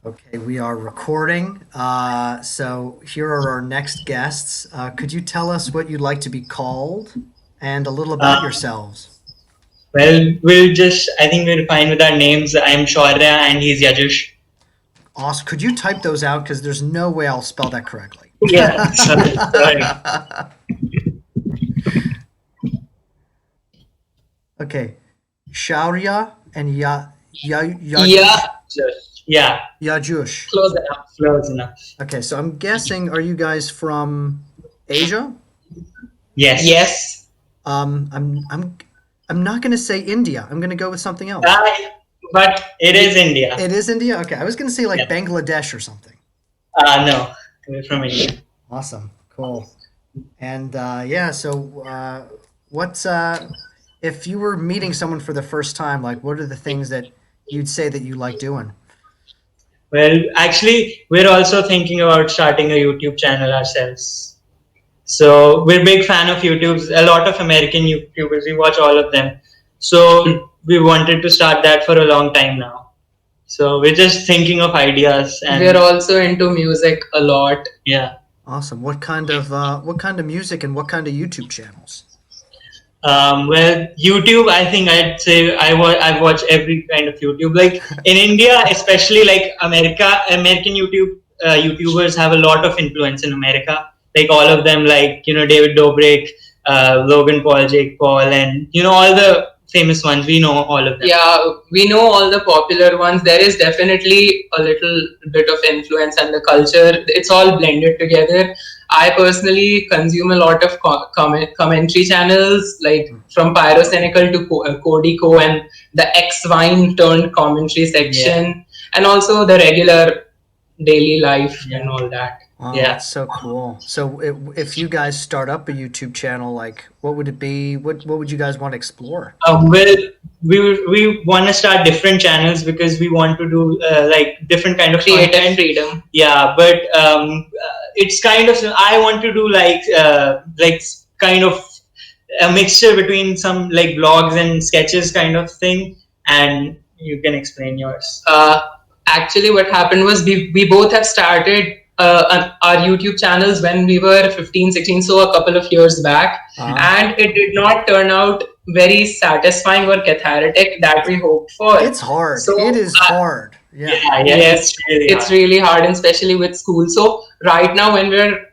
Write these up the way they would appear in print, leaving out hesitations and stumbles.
Okay, we are recording. So here are our next guests. Could you tell us what you'd like to be called and a little about Uh, yourselves? I think we're fine with our names. I'm Shaurya and he's Yajush. Awesome. Could you type those out? Because there's no way I'll spell that correctly. Yeah, sorry. Okay, Shaurya and Yeah, Yeah, Yajush. close enough. close enough. Okay, so I'm guessing, are you guys from Asia? Yes. Yes. I'm not gonna say India. I'm gonna go with something else. Uh, but it is India. It is India? Okay, I was gonna say like Yeah. Bangladesh or something. No, we're from India. Awesome, cool. And yeah, so what's if you were meeting someone for the first time, like what are the things that you'd say that you like doing? Well, actually, we're also thinking about starting a YouTube channel ourselves. So we're big fan of YouTube's. A lot of American YouTubers, we watch all of them. So we wanted to start that for a long time now. So we're just thinking of ideas We're and also into music a lot. yeah. Awesome. What kind of music and what kind of YouTube channels? Well, YouTube, I think I'd say I've watched every kind of YouTube. Like in India, especially like American YouTubers have a lot of influence in America. Like all of them, like David Dobrik, Logan Paul, Jake Paul, and all the famous ones. We know all of them. Yeah, we know all the popular ones. There is definitely a little bit of influence and the culture. It's all blended together. I personally consume a lot of commentary channels, like from Pyrocynical to Cody Co and the X Vine turned commentary section, and also the regular daily life and all that. Oh, Yeah. that's so cool. So if you guys start up a YouTube channel, like what would it be? What would you guys want to explore? Well, we want to start different channels because we want to do like different kind of Creative content. freedom. Yeah, but it's kind of I want to do like kind of a mixture between some like vlogs and sketches kind of thing, and you can explain yours. Actually, what happened was we both have started our YouTube channels when we were 15, 16, so a couple of years back. And it did not turn out very satisfying or cathartic that we hoped for. It's hard. So, It is hard. Yeah. Yes, it's really hard, and especially with school. So right now, when we're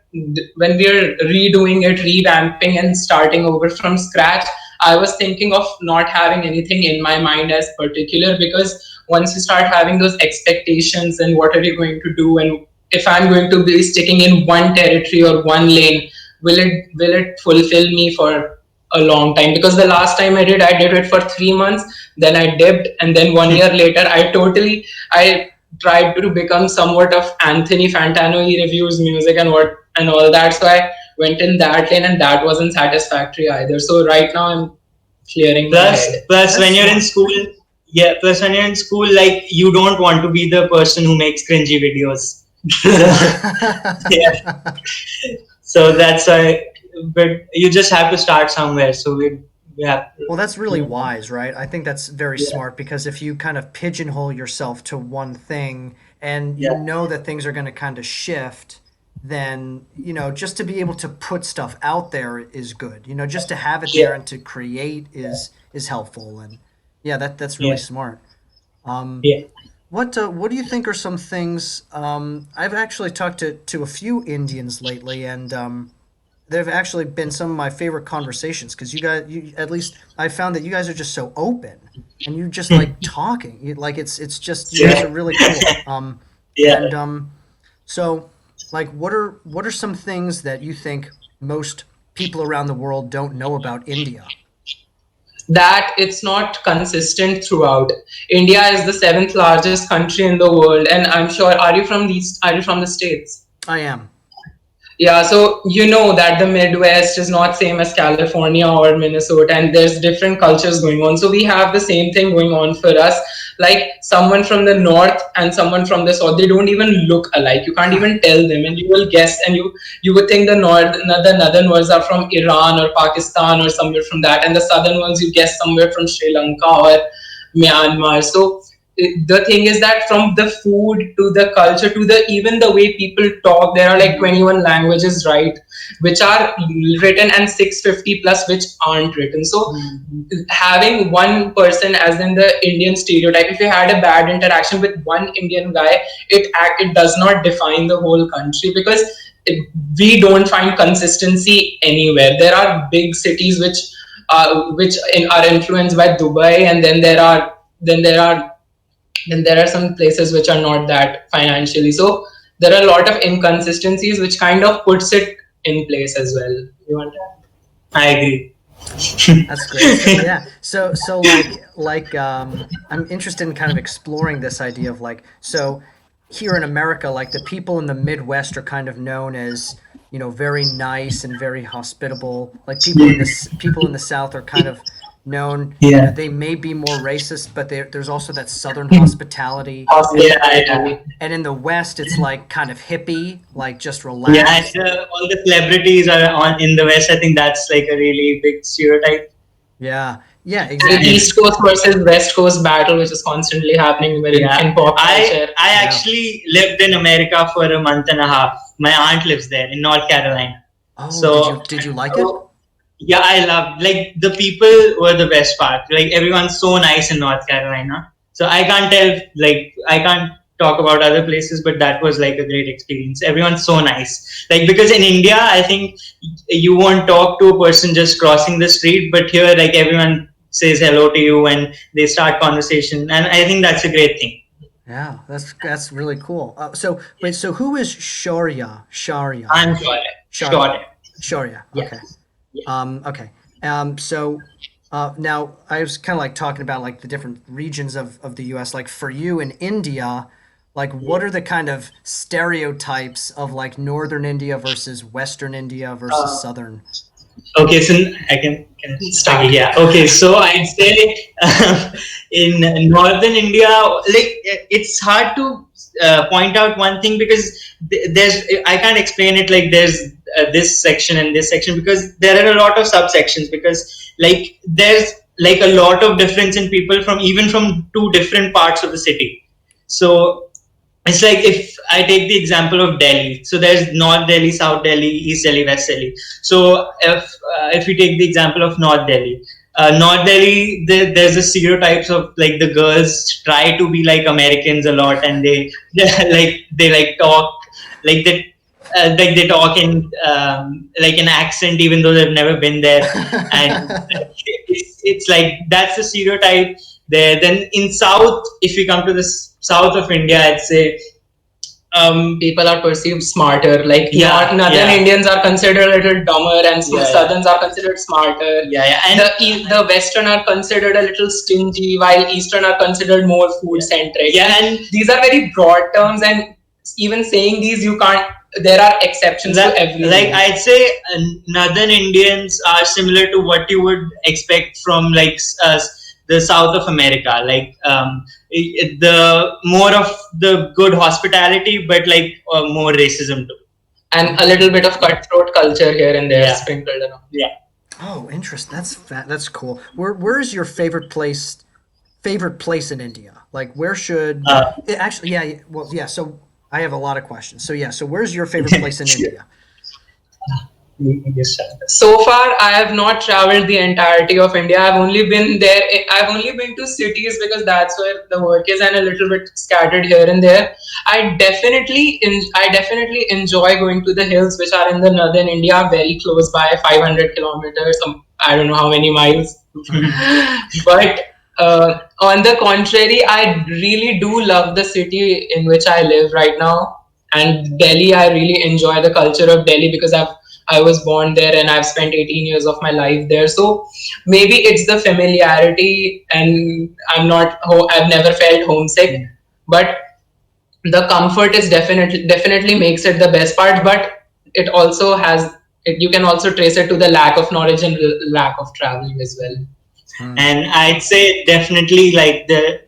redoing it, revamping, and starting over from scratch, I was thinking of not having anything in my mind as particular, because once you start having those expectations and what are you going to do, and if I'm going to be sticking in one territory or one lane, will it fulfill me for a long time? Because the last time I did it for 3 months, then I dipped, and then 1 year later I tried to become somewhat of Anthony Fantano. He reviews music and all that, so I went in that lane, and that wasn't satisfactory either. So right now I'm clearing my head. Plus when you're in school, plus when you're in school, like you don't want to be the person who makes cringy videos. Yeah. So that's why, but you just have to start somewhere. So we have to, Well, that's really wise, right? I think that's very smart because if you kind of pigeonhole yourself to one thing and you know that things are going to kind of shift, then, just to be able to put stuff out there is good. Just to have it there and to create is helpful. And yeah, that's really smart. yeah. What do you think are some things? I've actually talked to a few Indians lately, and they've actually been some of my favorite conversations because at least I found that you guys are just so open, and you just like talking. Like it's just you guys are really cool. Yeah. And so like what are some things that you think most people around the world don't know about India? That it's not consistent throughout. India is the seventh largest country in the world, and I'm sure. Are you from the States? I am. Yeah, so you know that the Midwest is not same as California or Minnesota, and there's different cultures going on. So we have the same thing going on for us. Like someone from the north and someone from the south, they don't even look alike. You can't even tell them, and you will guess, and you would think the northern ones are from Iran or Pakistan or somewhere from that, and the southern ones you guess somewhere from Sri Lanka or Myanmar. So the thing is that from the food to the culture to the even the way people talk, there are like 21 languages, right, which are written, and 650 plus which aren't written. So having one person, as in the Indian stereotype, if you had a bad interaction with one Indian guy, it does not define the whole country, because we don't find consistency anywhere. There are big cities which are influenced by Dubai, and then there are some places which are not that financially. So there are a lot of inconsistencies which kind of puts it in place as well. You want to? I agree. That's great. So, yeah. So I'm interested in kind of exploring this idea of like, so here in America, like the people in the Midwest are kind of known as, very nice and very hospitable. Like people in the South are kind of known, Yeah. they may be more racist, but there's also that Southern hospitality. And in the West, it's like kind of hippie, like just relaxed. And all the celebrities are on in the West. I think that's like a really big stereotype. Yeah. Yeah, The exactly. East Coast versus West Coast battle, which is constantly happening in pop culture. I actually lived in America for a month and a half. My aunt lives there in North Carolina. Oh, So did you like it? yeah, I love, like, the people were the best part. Like, everyone's so nice in North Carolina. So I can't talk about other places, but that was like a great experience. Everyone's so nice. Like, because in India, I think you won't talk to a person just crossing the street, but here, like, everyone says hello to you and they start conversation. And I think that's a great thing. Yeah, that's really cool. So wait, so who is Shaurya? Shaurya. I'm sure. Shaurya. Yeah. Okay. Okay. So now I was kind of like talking about like the different regions of the U.S. Like for you in India, like what are the kind of stereotypes of like Northern India versus Western India versus Southern? Okay, so I can start. Okay, yeah. Okay, so I'd say in northern India, like, it's hard to point out one thing, because there's I can't explain it like there's this section and this section, because there are a lot of subsections, because like there's like a lot of difference in people from two different parts of the city. So it's like, if I take the example of Delhi, so there's North Delhi, South Delhi, East Delhi, West Delhi. So if you take the example of North Delhi, there's a stereotypes of like the girls try to be like Americans a lot, and they they talk like they they talk in like an accent, even though they've never been there, and it's like that's the stereotype there. Then in South, if you come to the south of India, I'd say people are perceived smarter. Like Northern Indians are considered a little dumber, and Southerns are considered smarter. And the Western are considered a little stingy, while Eastern are considered more food centric. And these are very broad terms, and even saying these, you can't. There are exceptions to everything. Like, I'd say Northern Indians are similar to what you would expect from like the South of America, like the more of the good hospitality, but like more racism too, and a little bit of cutthroat culture here and there sprinkled around. Yeah. Oh, interesting. That's cool. Where is your favorite place in India? Like, where should actually? Yeah. Well, yeah. So I have a lot of questions. So yeah. So where's your favorite place in India? So far, I have not traveled the entirety of India. I've only been there. I've only been to cities, because that's where the work is, and a little bit scattered here and there. I definitely enjoy going to the hills, which are in the northern India, very close by, 500 kilometers. I don't know how many miles, but on the contrary, I really do love the city in which I live right now, and Delhi. I really enjoy the culture of Delhi, because I was born there and I've spent 18 years of my life there. So maybe it's the familiarity, and I've never felt homesick, but the comfort is definitely makes it the best part. But it also has, you can also trace it to the lack of knowledge and lack of traveling as well. And I'd say definitely like the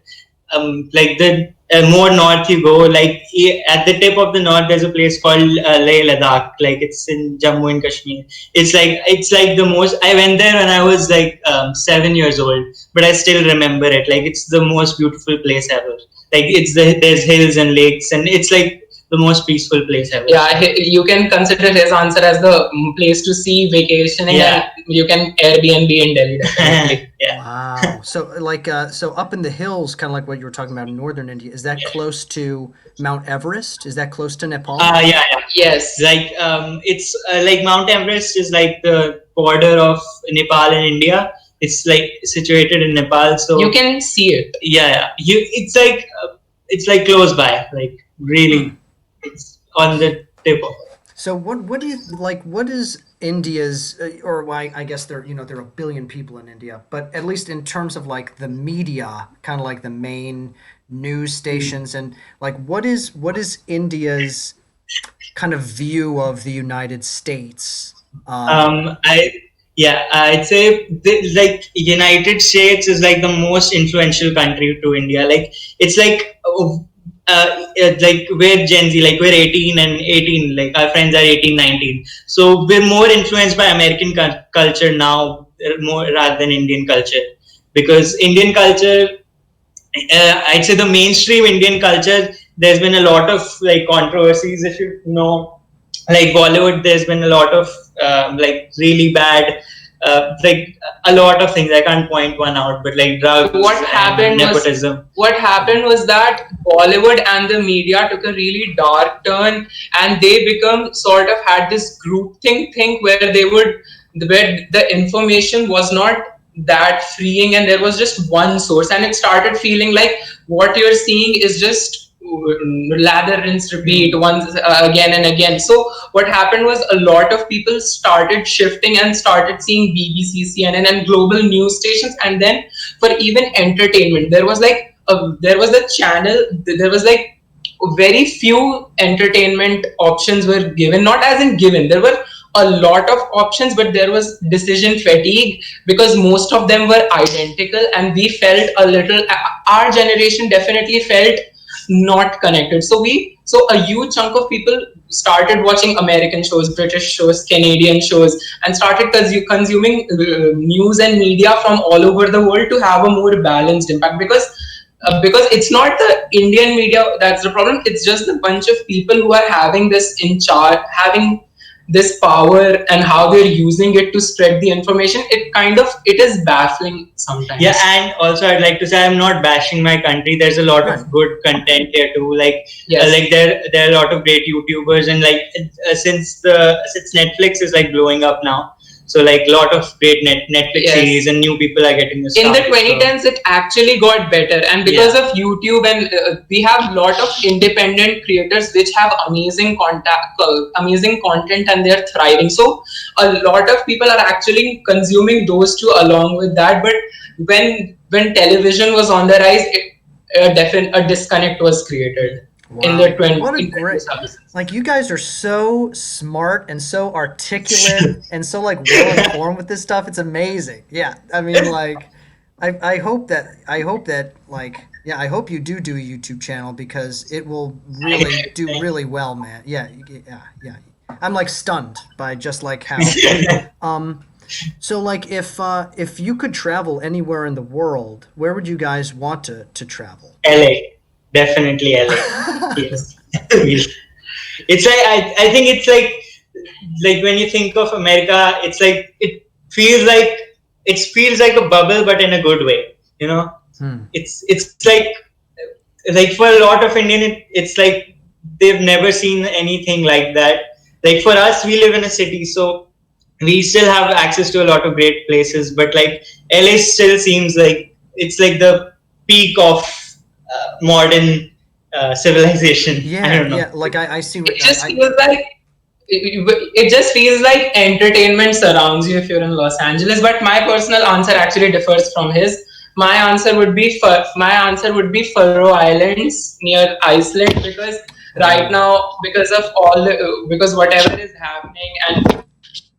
more north you go, like at the tip of the north, there's a place called Leh Ladakh. Like it's in Jammu and Kashmir. It's like the most. I went there when I was like 7 years old, but I still remember it. Like it's the most beautiful place ever. Like there's hills and lakes, and it's like the most peaceful place ever. Yeah, you can consider his answer as the place to see vacationing, Yeah. and you can Airbnb in Delhi, definitely. Yeah. Wow. So like so up in the hills, kind of like what you were talking about in northern India, is that close to Mount Everest? Is that close to Nepal? Yeah, yeah. Yes. Like it's like Mount Everest is like the border of Nepal and India. It's like situated in Nepal, so You can see it. yeah. It's like close by, like really, it's on the tip of. So what do you like? What is India's or why I guess there are a billion people in India, but at least in terms of like the media, kind of like the main news stations and like what is India's kind of view of the United States? I Yeah, I'd say like United States is like the most influential country to India. Like it's like we're Gen Z, like we're 18 and 18, like our friends are 18, 19. So we're more influenced by American culture now, more rather than Indian culture, because Indian culture, I'd say the mainstream Indian culture, there's been a lot of like controversies, if you know, like Bollywood. There's been a lot of like really bad, like a lot of things. I can't point one out, but like drugs, What happened nepotism. Was that Bollywood and the media took a really dark turn, and they become sort of had this groupthink thing where the information was not that freeing, and there was just one source, and it started feeling like what you're seeing is just lather, rinse, repeat once again and again. So what happened was a lot of people started shifting and started seeing BBC, CNN, and global news stations. And then for even entertainment, there was a channel. There was like very few entertainment options were given. Not as in given, there were a lot of options, but there was decision fatigue because most of them were identical, and we felt a little. Our generation definitely felt not connected. So a huge chunk of people started watching American shows, British shows, Canadian shows, and started consuming news and media from all over the world to have a more balanced impact, because it's not the Indian media that's the problem. It's just a bunch of people who are having this in charge, having this power, and how they're using it to spread the information. It is baffling sometimes. Yeah, and also I'd like to say I'm not bashing my country. There's a lot of good content here too. Like, Yes. like there are a lot of great YouTubers, and like since Netflix is like blowing up now, so like a lot of great Netflix Yes. series and new people are getting this. In the 2010s, it actually got better, and because of YouTube, and we have a lot of independent creators which have amazing content, and they're thriving. So a lot of people are actually consuming those two along with that. But when television was on the rise, a disconnect was created. Wow. In the 20, what a great, like you guys are so smart and so articulate and so like well informed with this stuff. It's amazing. Yeah, I mean, like, I hope that like, yeah, I hope you do a YouTube channel because it will really do really well, man. Yeah. I'm like stunned by just like how. So like if you could travel anywhere in the world, where would you guys want to travel? LA. Definitely LA. Yes. It's like I think it's like when you think of America, it's like it feels like a bubble, but in a good way. You know, it's like for a lot of Indian, it's like they've never seen anything like that. Like for us, we live in a city, so we still have access to a lot of great places, but like LA still seems like it's like the peak of modern civilization. I don't know. Yeah, like I see what It just feels like it just feels like entertainment surrounds you if you're in Los Angeles. But my personal answer actually differs from his. My answer would be Faroe Islands near Iceland, because right now, because whatever is happening, and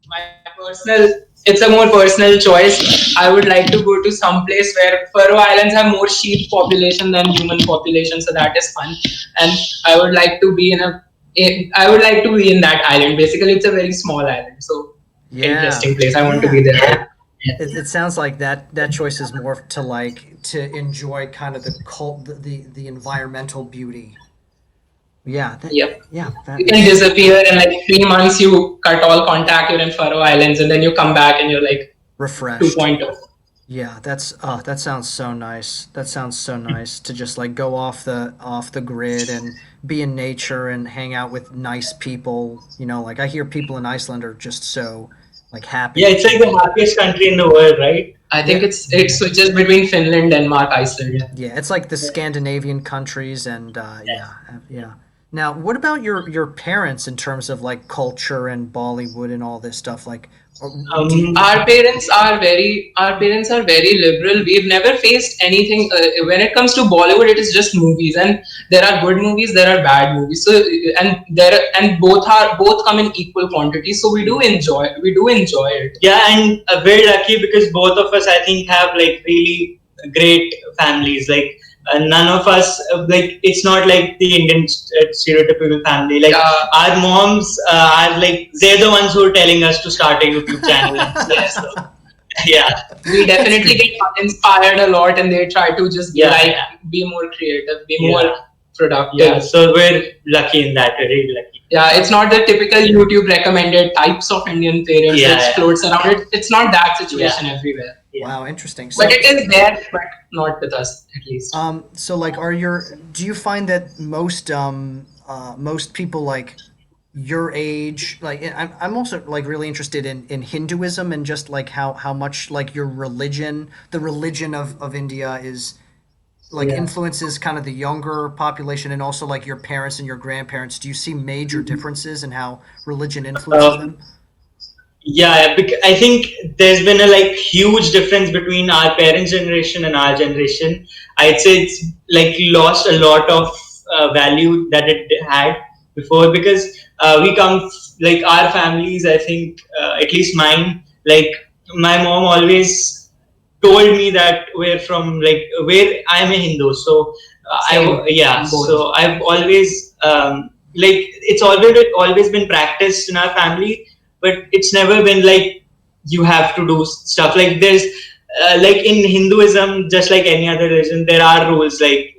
my personal it's a more personal choice. I would like to go to some place where Faroe Islands have more sheep population than human population, so that is fun. And I would like to be I would like to be in that island. Basically, it's a very small island, so Yeah. interesting place. I want to Yeah. be there. It sounds like that choice is more to like to enjoy kind of the cult the environmental beauty. Yeah, Yep. that You can is disappear in like 3 months. You cut all contact. You're in Faroe Islands, and then you come back and you're like refreshed. 2.0. Yeah, that sounds so nice. That sounds so nice to just like go off the grid and be in nature and hang out with nice people. You know, like I hear people in Iceland are just so like Yeah, happy. it's like the happiest country in the world, right? I think Yeah. it switches between Finland, Denmark, Iceland. Yeah, it's like the Scandinavian countries and yeah, yeah. Now, what about your parents in terms of like culture and Bollywood and all this stuff? Like, do you, Um, Our parents are very liberal. We've never faced anything when it comes to Bollywood. It is just movies, and there are good movies, there are bad movies. So and both come in equal quantity. So we do enjoy it. yeah, and we're lucky because both of us, I think, have like really great families. Like none of us, like it's not like the Indian stereotypical family. Like Yeah. our moms are like they're the ones who are telling us to start a YouTube channel and stuff. Yes. So yeah, We definitely get inspired a lot, and they try to just yeah, be more creative, be yeah, more productive. yeah. So we're lucky in that. We're really lucky. Yeah, it's not the typical YouTube recommended types of Indian parents Yeah, which floats around. It's not that situation yeah, everywhere. yeah. wow, interesting. But it is there, but not with us at least. So like, do you find that most people like your age, like I'm also like really interested in Hinduism and just like how much like the religion of India is like Yeah. influences kind of the younger population and also like your parents and your grandparents. Do you see major differences in how religion influences Um, them? Yeah, I think there's been a like huge difference between our parents' generation and our generation. I'd say it's like lost a lot of value that it had before because we come like our families. I think at least mine, like my mom always told me that we're from like where I'm a Hindu. So Same, yeah. both. So I've always like it's always been practiced in our family, but it's never been like you have to do stuff like there's like in Hinduism, just like any other religion, there are rules like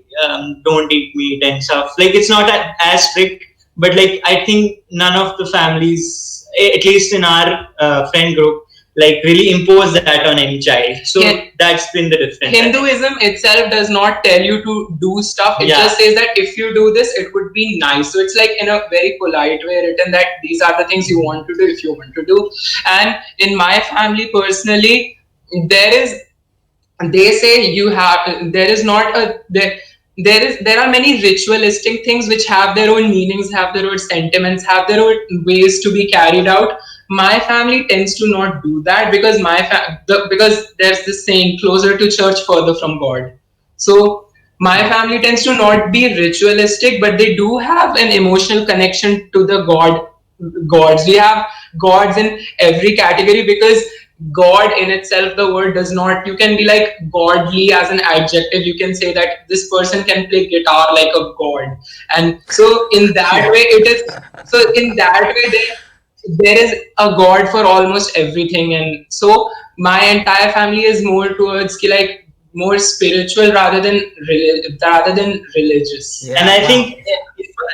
don't eat meat and stuff. Like it's not as strict, but like I think none of the families, at least in our friend group, like really impose that on any child. So Yeah. that's been the difference. Hinduism itself does not tell you to do stuff. It Yeah. just says that if you do this, it would be nice. So it's like in a very polite way written that these are the things you want to do if you want to do. And in my family personally, there is they say you have there is not a there are many ritualistic things which have their own meanings, have their own sentiments, have their own ways to be carried out. My family tends to not do that because because there's this saying, closer to church, further from God. So my family tends to not be ritualistic, but they do have an emotional connection to the gods. We have gods in every category because God in itself, the word does not, you can be like godly as an adjective. You can say that this person can play guitar like a god. And so in that way, there is a god for almost everything. And so my entire family is more towards like more spiritual rather than religious. Yeah, And I wow. think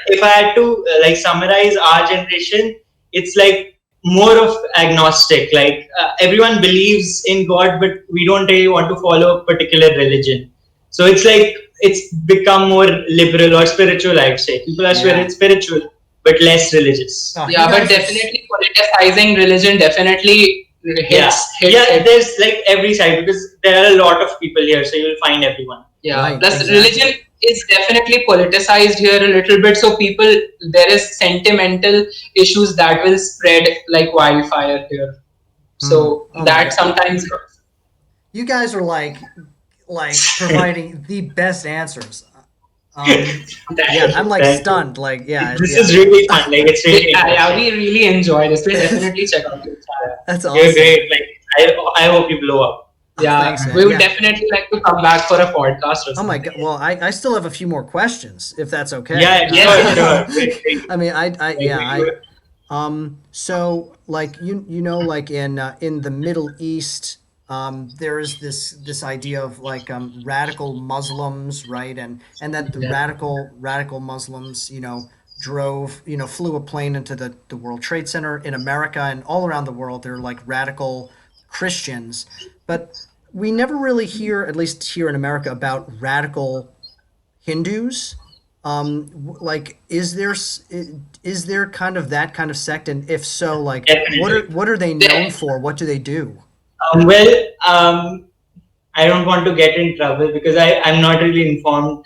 if I had to like summarize our generation, it's like more of agnostic. Like everyone believes in God, but we don't really want to follow a particular religion. So it's like it's become more liberal or spiritual. I'd say people are Yeah. spiritual, but less religious. Oh, you Yeah, but guys are definitely politicizing religion definitely Yeah, hits yeah. it. There's like every side because there are a lot of people here, so you'll find everyone. Yeah, right, plus exactly. religion is definitely politicized here a little bit. So there is sentimental issues that will spread like wildfire here. So Oh my that God. sometimes, You guys are like providing the best answers. Yeah, I'm like Thank you. stunned. Like, yeah, This yeah. is really fun. Like it's really yeah, we really enjoy this. We'll definitely check out your channel. That's you're awesome. great. Like I hope you blow up. Thanks, Yeah, we man. would Yeah. definitely like to come back for a podcast or Oh my something. God. Well, I still have a few more questions, if that's okay. Yeah, Yes, sure, yes. sure. Great. I mean, yeah, Like, so like like in the Middle East, there is this idea of like radical Muslims, right? And that the Yeah. radical Muslims, drove, flew a plane into the World Trade Center in America and all around the world. They're like radical Christians, but we never really hear, at least here in America, about radical Hindus. Like, is there kind of that kind of sect, and if so, like, definitely. what are they known There, for? What do they do? Well, I don't want to get in trouble because I'm not really informed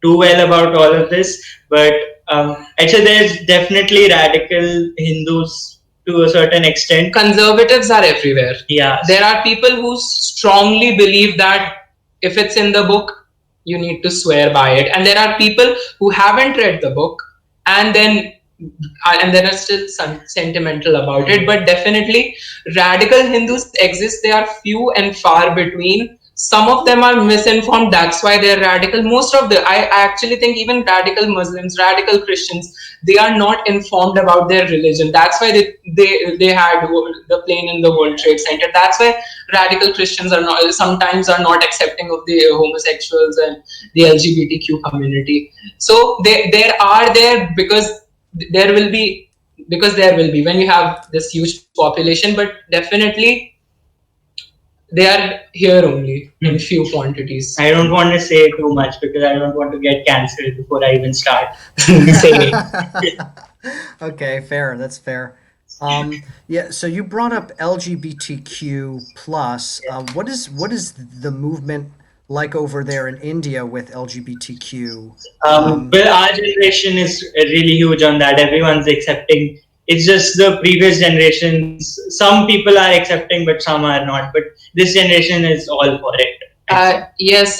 too well about all of this. But I'd say there's definitely radical Hindus to a certain extent. conservatives are everywhere. Yeah. There are people who strongly believe that if it's in the book, you need to swear by it. And there are people who haven't read the book and then are still sentimental about it. But definitely, radical Hindus exist. They are few and far between. Some of them are misinformed. That's why they're radical. Most of I actually think even radical Muslims, radical Christians, they are not informed about their religion. That's why they had the plane in the World Trade Center. That's why radical Christians are not sometimes are not accepting of the homosexuals and the LGBTQ community. So there are there there will be there will be when you have this huge population, but definitely they are here only in few quantities. I don't want to say too much because I don't want to get cancelled before I even start saying. Okay, fair. That's fair. Yeah. So you brought up LGBTQ plus. What is the movement like over there in India with LGBTQ? Well, our generation is really huge on that. Everyone's accepting. It's just the previous generations. Some people are accepting, but some are not. But this generation is all for it. Yes,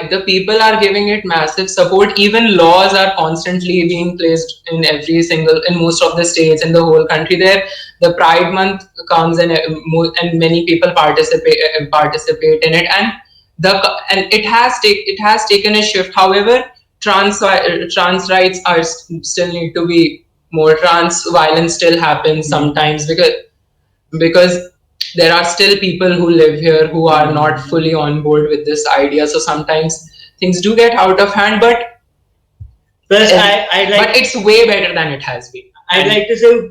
the people are giving it massive support. Even laws are constantly being placed in in most of the states in the whole country. There, the Pride Month comes and many people participate in it, and it has taken a shift. However, trans rights are still need to be more. Trans violence still happens sometimes because there are still people who live here who are not fully on board with this idea. So sometimes things do get out of hand, Plus, I like. but it's way better than it has been. I'd like to say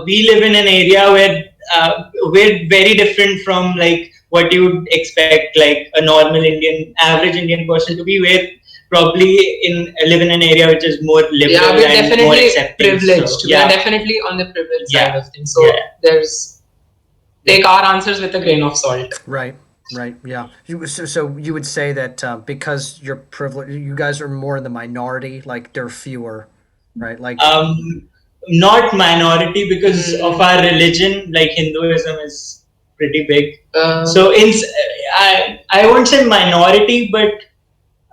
we live in an area where we're very different from like what you'd expect like a normal Indian, average Indian person to be. Where probably live in an area which is more liberal Yeah, we're and more definitely accepting. privileged. So, We are yeah, definitely on the privileged yeah, side of things. So yeah. there's take our answers with a grain of salt. Right. Right. Yeah. So you would say that because you're privileged, you guys are more in the minority. Like there are fewer, right? Like. Not minority because of our religion. Like Hinduism is pretty big. So I won't say minority, but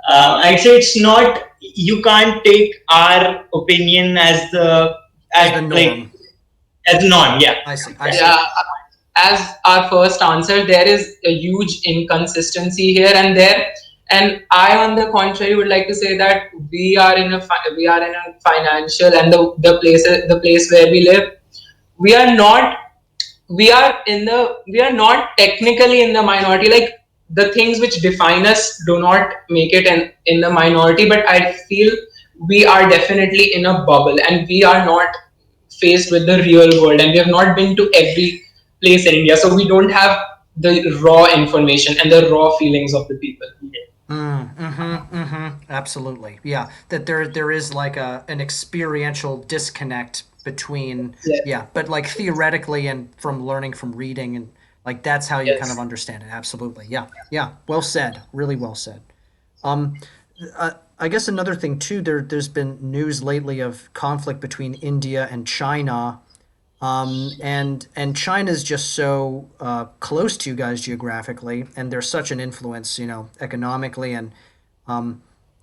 I'd say it's not. You can't take our opinion as As the like norm. as norm. Yeah. I see. I see. Yeah, as our first answer, there is a huge inconsistency here and there. And I, on the contrary, would like to say that we are in a financial and the place where we live, we are not we are not technically in the minority. Like the things which define us do not make it in the minority, but I feel we are definitely in a bubble and we are not faced with the real world, and we have not been to every place in India, so we don't have the raw information and the raw feelings of the people. Absolutely. Yeah. That there is like an experiential disconnect between, Yeah. yeah, but like theoretically and from learning from reading, and like that's how you kind of Yes. understand it. Absolutely. Yeah. Yeah. Well said. Really well said. Um, I guess another thing too, there's been news lately of conflict between India and China. And China's just so close to you guys geographically, and they're such an influence, economically, and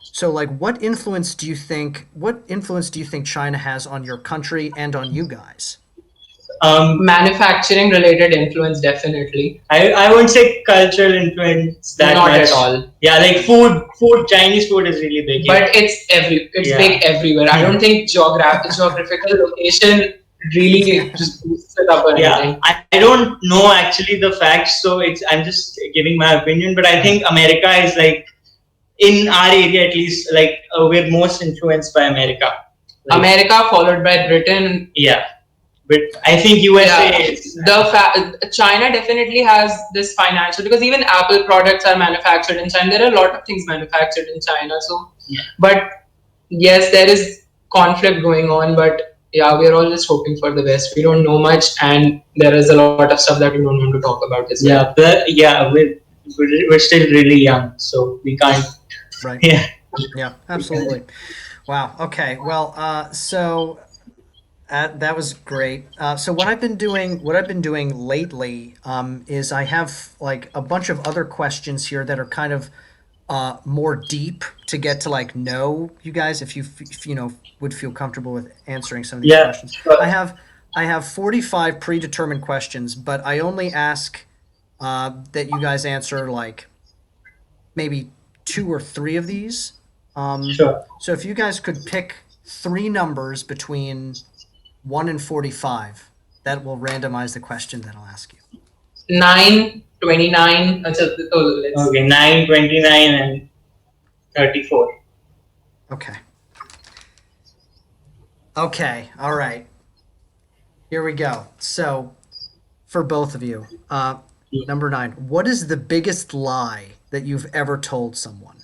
so like what influence do you think China has on your country and on you guys? Manufacturing related influence, definitely. I won't say cultural influence that Not much. at all. Yeah, like Chinese food is really big. But it's big everywhere. I don't think geographical location really just boosts it up or anything. I don't know actually the facts, so I'm just giving my opinion. But I think America is like, in our area at least, like we're most influenced by America. Like, America followed by Britain. Yeah. But I think USA China definitely has this financial, because even Apple products are manufactured in China. There are a lot of things manufactured in China. So, but yes, there is conflict going on. But yeah, we're all just hoping for the best. We don't know much, and there is a lot of stuff that we don't want to talk about as well. We're still really young, so we can't. Right. Yeah, absolutely. Wow. Okay. Well, so that was great. So what I've been doing lately is I have like a bunch of other questions here that are kind of more deep to get to like know you guys, if you would feel comfortable with answering some of these questions. Sure. I have 45 predetermined questions, but I only ask that you guys answer like maybe 2 or 3 of these. Sure. So if you guys could pick 3 numbers between 1 and 45, that will randomize the question that I'll ask you. 9, 29. Okay, 9, 29, and 34. Okay. Okay. All right. Here we go. So, for both of you, number 9. What is the biggest lie that you've ever told someone?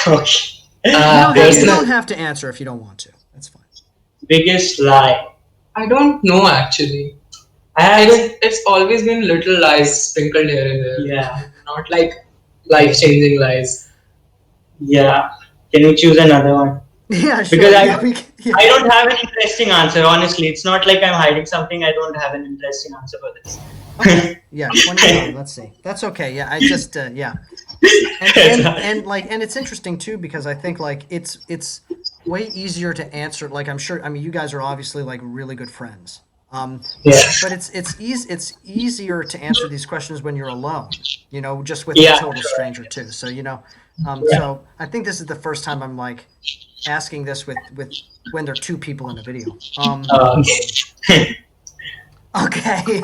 Okay. You don't have to answer if you don't want to. That's fine. Biggest lie. I don't know actually. It's always been little lies sprinkled here and there. Yeah. Not like life-changing lies. Yeah. Can you choose another one? Yeah, sure. Because I don't have an interesting answer, honestly. It's not like I'm hiding something. I don't have an interesting answer for this. Okay. Yeah, 29. Let's see. That's okay. Yeah, I just yeah. And it's interesting too, because I think like it's way easier to answer. Like I mean you guys are obviously like really good friends. But it's easier to answer these questions when you're alone, just with a total stranger too. So so I think this is the first time I'm like asking this with when there are 2 people in a video. Okay.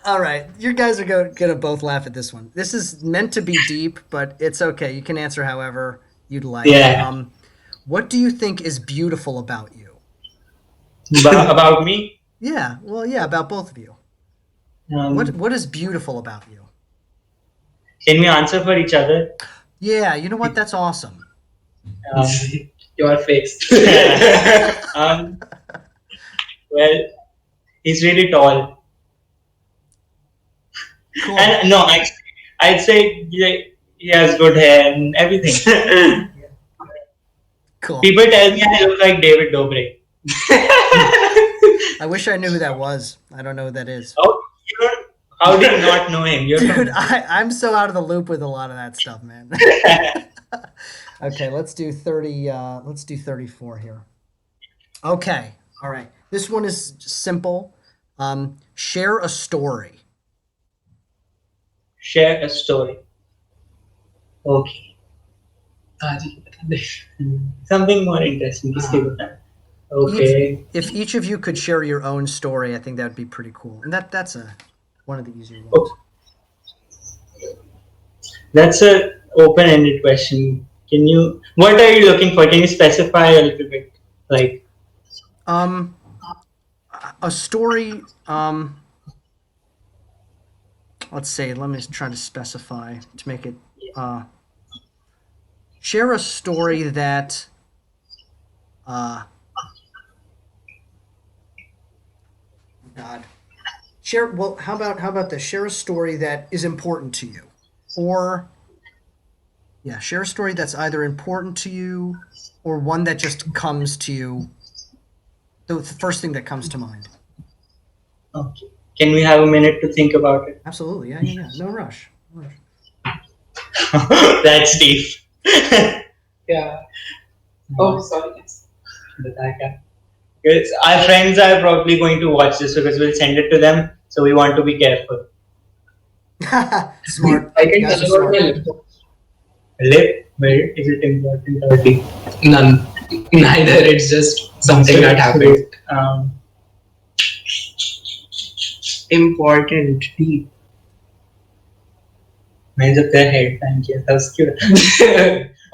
All right, you guys are gonna both laugh at this one. This is meant to be deep, but it's okay. You can answer however you'd like. Yeah. What do you think is beautiful about you? About me? Yeah. Well, yeah, about both of you. What is beautiful about you? Can we answer for each other? Yeah. You know what? That's awesome. Your face. Well, he's really tall. Cool. And no, I'd say he has good hair and everything. Cool. People tell me I look like David Dobrik. I wish I knew who that was. I don't know who that is. Oh, how do you not know him? Dude, I'm so out of the loop with a lot of that stuff, man. Okay, let's do 30. Let's do 34 here. Okay, all right. This one is simple. Share a story. Share a story. Okay. Something more interesting. Okay. If each of you could share your own story, I think that would be pretty cool. And that's one of the easier ones. That's a open-ended question. What are you looking for? Can you specify a little bit? Like, a story. Let's see. Let me try to specify to make it. Share a story that. God. Share. Well, how about this? Share a story that is important to you, or. Yeah, share a story that's either important to you or one that just comes to you. The first thing that comes to mind. Okay. Can we have a minute to think about it? Absolutely. Yeah. No rush. That's deep. Yeah. Oh, sorry. बताया because our friends are probably going to watch this because we'll send it to them. So we want to be careful. Smart. I You can guys tell are you about my smart. lip. Lip, where is it important or deep? None. Neither. It's just something that happened. Important, deep. Mine's up their head. Thank you. That was cute.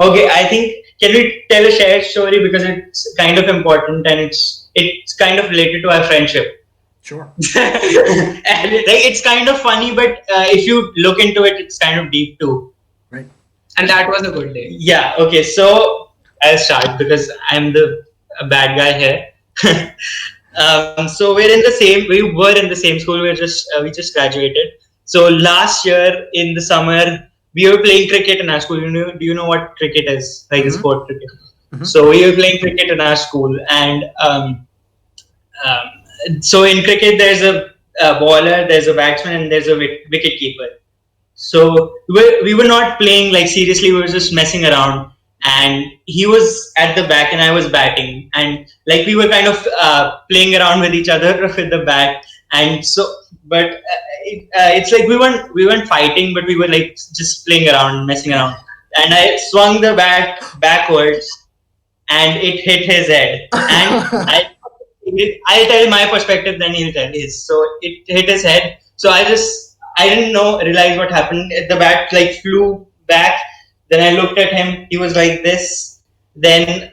Okay, I think can we tell a shared story because it's kind of important and it's kind of related to our friendship. Sure. And it's kind of funny, but if you look into it, it's kind of deep too. Right. And that was a good day. Yeah. Okay. So I'll start because I'm the bad guy here. So we were in the same school. We just graduated. So last year in the summer, we were playing cricket in our school. Do you know what cricket is? Like the sport cricket. So we were playing cricket in our school, and so in cricket, there's a bowler, there's a batsman, and there's a wicket keeper. So we were not playing like seriously. We were just messing around, and he was at the back and I was batting, and like we were kind of playing around with each other with the bat, and so but it's like we weren't fighting, but we were like just playing around, messing around, and I swung the bat backwards, and it hit his head, and I'll tell my perspective, then he'll tell his. So it hit his head. So I didn't realize what happened. The bat like flew back. Then I looked at him. He was like this. Then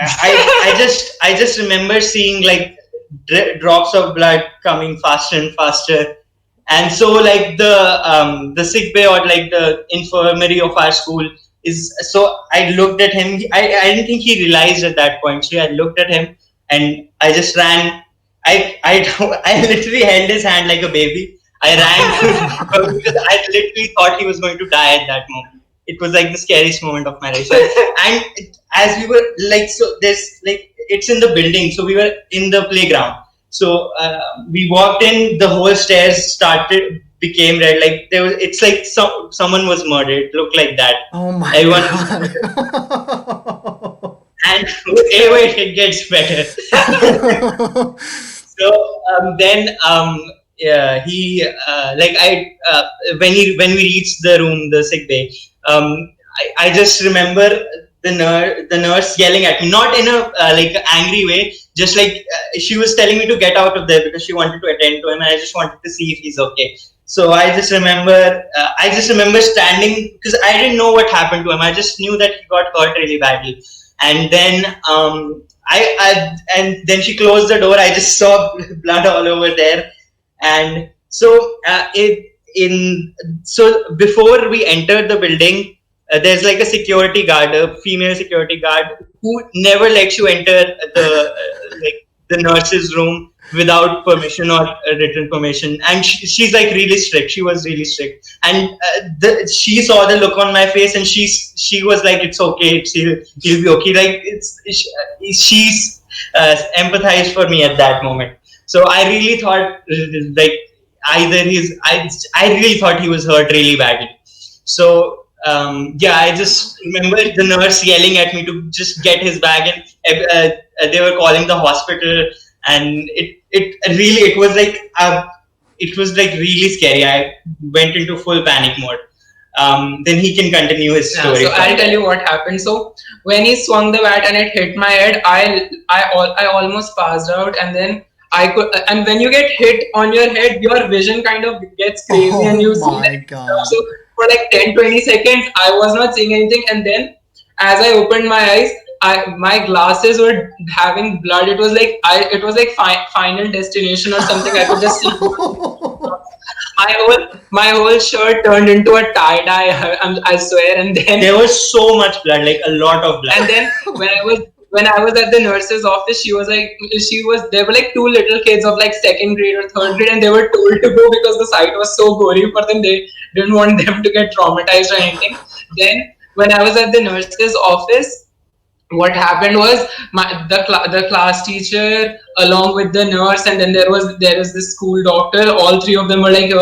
I just remember seeing like drops of blood coming faster and faster. And so like the sick bay or like the infirmary of our school is, so I looked at him. I didn't think he realized at that point. So I looked at him and I just ran. I literally held his hand like a baby. I ran because I literally thought he was going to die at that moment. It was like the scariest moment of my life. So, and as we were like, so there's like, it's in the building. So we were in the playground. So we walked in, the whole stairs became red. Like it's like someone was murdered. It looked like that. Oh my Everyone God. And wait, it gets better. So then yeah, he like when we reached the room, the sick bay, I just remember the nurse yelling at me, not in a like angry way, just like she was telling me to get out of there because she wanted to attend to him, and I just wanted to see if he's okay. So I just remember standing because I didn't know what happened to him. I just knew that he got hurt really badly, and then and then she closed the door. I just saw blood all over there, and so so before we entered the building, there's like a security guard, a female security guard, who never lets you enter the nurse's room without permission or written permission. And she's like really strict. She was really strict, and she saw the look on my face, and she was like, "It's okay. He'll be okay." Like she's empathized for me at that moment. So I really thought like I really thought he was hurt really badly. So yeah, I just remember the nurse yelling at me to just get his bag, and they were calling the hospital, and it was like really scary. I went into full panic mode. Then he can continue his story. So I'll tell you what happened. So when he swung the bat and it hit my head, I almost passed out, and then and when you get hit on your head, your vision kind of gets crazy, and you see that. So for like 10-20 seconds, I was not seeing anything, and then as I opened my eyes, my glasses were having blood. It was like Final Destination or something. I could just see my whole shirt turned into a tie dye. I swear. And then there was so much blood, like a lot of blood. And then when I was at the nurse's office, there were like two little kids of like second grade or third grade, and they were told to go because the site was so gory for them. They didn't want them to get traumatized or anything. Then when I was at the nurse's office, what happened was the class teacher along with the nurse, and then there was this school doctor. All three of them were like,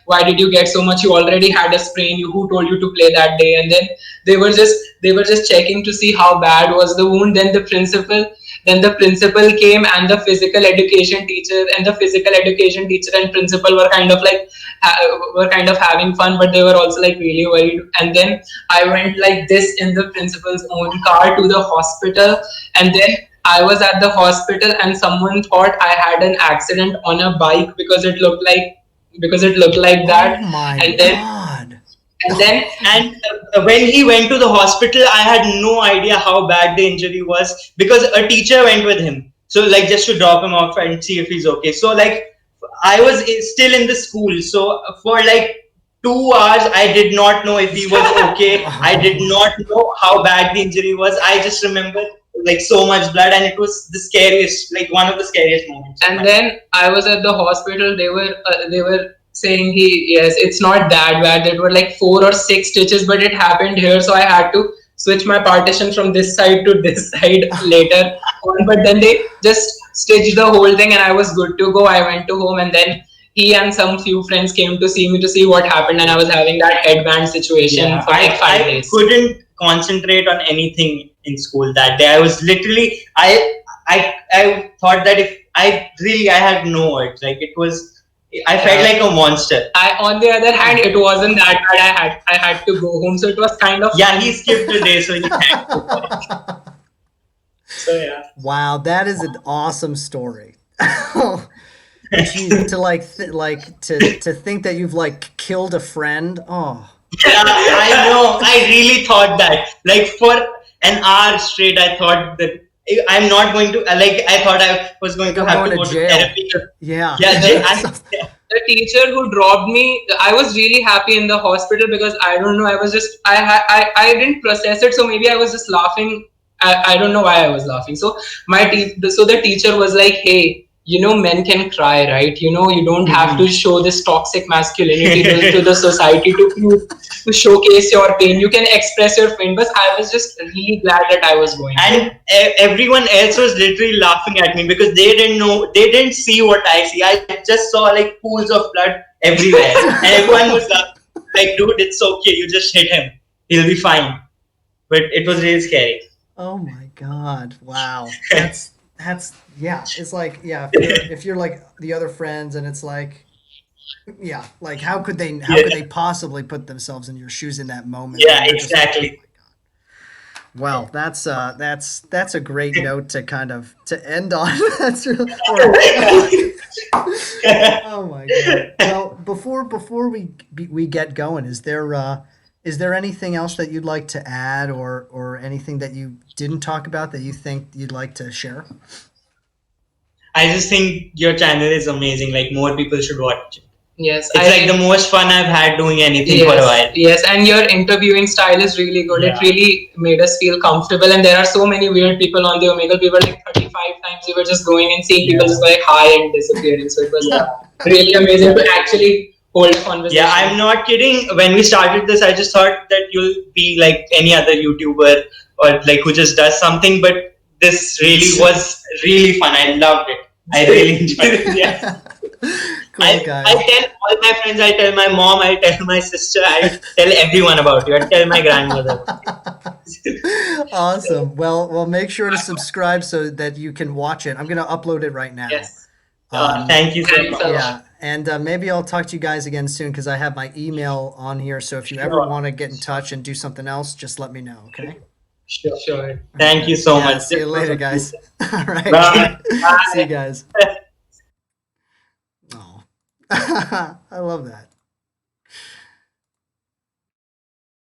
why did you get so much? You already had a sprain. Who told you to play that day? And then they were just checking to see how bad was the wound. Then the Then the principal came, and the physical education teacher and principal were kind of like were kind of having fun, but they were also like really worried. And then I went like this in the principal's own car to the hospital, and then I was at the hospital, and someone thought I had an accident on a bike because it looked like that. Oh my And then God. and then And when he went to the hospital, I had no idea how bad the injury was because a teacher went with him. So like just to drop him off and see if he's okay. So like I was still in the school. So for like 2 hours, I did not know if he was okay. I did not know how bad the injury was. I just remember like so much blood, and it was the scariest, like one of the scariest moments. and then I was at the hospital. They were saying yes, it's not that bad. There were like 4 or 6 stitches, but it happened here, so I had to switch my partition from this side to this side later on. But then they just stitched the whole thing, and I was good to go. I went to home, and then he and some few friends came to see me to see what happened, and I was having that headband situation for like 5 days. Couldn't concentrate on anything in school that day. I was literally I thought that if I had no words. Like it was I felt like a monster. On the other hand, it wasn't that bad. I had to go home, so it was kind of Yeah, he skipped a day, so he had to. So yeah. Wow, that is an awesome story. Gee, to to think that you've like killed a friend. Oh. Yeah, I know. I really thought that. Like for an hour straight, I thought that I'm not going to. I thought I was going to have to go to therapy. Yeah. Yeah. The teacher who dropped me, I was really happy in the hospital because I don't know. I was just I didn't process it, so maybe I was just laughing. I don't know why I was laughing. So the teacher was like, "Hey, men can cry, right? You don't have to show this toxic masculinity to the society to showcase your pain. You can express your pain." But I was just really glad that I was going. And everyone else was literally laughing at me because they didn't see what I see. I just saw like pools of blood everywhere, and everyone was like, "Dude, it's okay. You just hit him. He'll be fine." But it was really scary. Oh my God! Wow, that's yeah. It's like if you're like the other friends, and it's like like how could they possibly put themselves in your shoes in that moment? Yeah, exactly. Well, that's a great note to kind of to end on. That's really, oh my God. Well, before we get going, is there anything else that you'd like to add or anything that you didn't talk about that you think you'd like to share? I just think your channel is amazing. Like more people should watch it. Yes, it's like the most fun I've had doing anything for a while. Yes, and your interviewing style is really good. Yeah. It really made us feel comfortable. And there are so many weird people on the Omegle. We were like 35 times. We were just going and seeing people just like hi and disappearing. So it was really amazing to actually hold a conversation. Yeah, I'm not kidding. When we started this, I just thought that you'll be like any other YouTuber or like who just does something. But this really was really fun. I loved it. I really enjoyed it. Yeah. Cool, I tell all my friends, I tell my mom, I tell my sister, I tell everyone about you. I tell my grandmother. Awesome. Well, make sure to subscribe so that you can watch it. I'm going to upload it right now. Yes. Thank you so much. Yeah, and maybe I'll talk to you guys again soon because I have my email on here. So if you ever want to get in touch and do something else, just let me know. Okay. Sure. Thank you so much. See you later, guys. All right. Bye. See you guys. Oh, I love that.